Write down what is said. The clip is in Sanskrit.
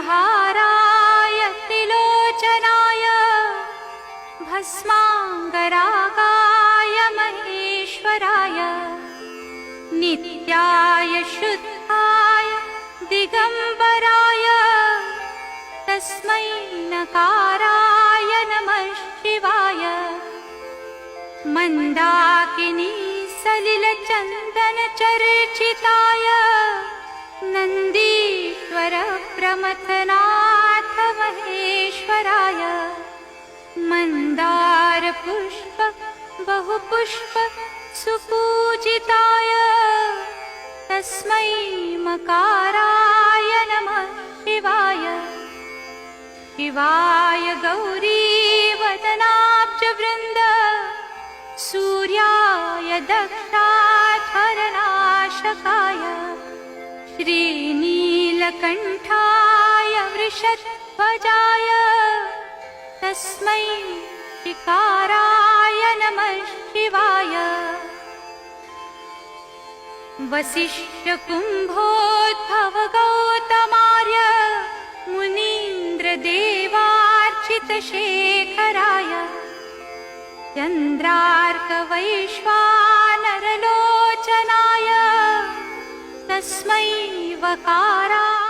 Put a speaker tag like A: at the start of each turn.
A: नागेन्द्रहाराय त्रिलोचनाय भस्माङ्गरागाय महेश्वराय नित्याय शुद्धाय दिगम्बराय तस्मै नकाराय नमः शिवाय मन्दाकिनी सलिलचन्दनचर्चिताय नन्दीश्वर प्रमथनाथ महेश्वराय मन्दारपुष्प बहुपुष्प सुपूजिताय तस्मै मकाराय नमः शिवाय शिवाय गौरीवदनाब्जवृन्द सूर्याय दक्षाधरनाशकाय श्रीनीलकण्ठाय वृषध्वजाय तस्मै शिकाराय नमः शिवाय वसिष्ठकुम्भोद्भव गौतमार्य मुनीन्द्रदेवार्चितशेखराय चन्द्रार्कवैश्वानरलोचनाय तस्मै वकाराय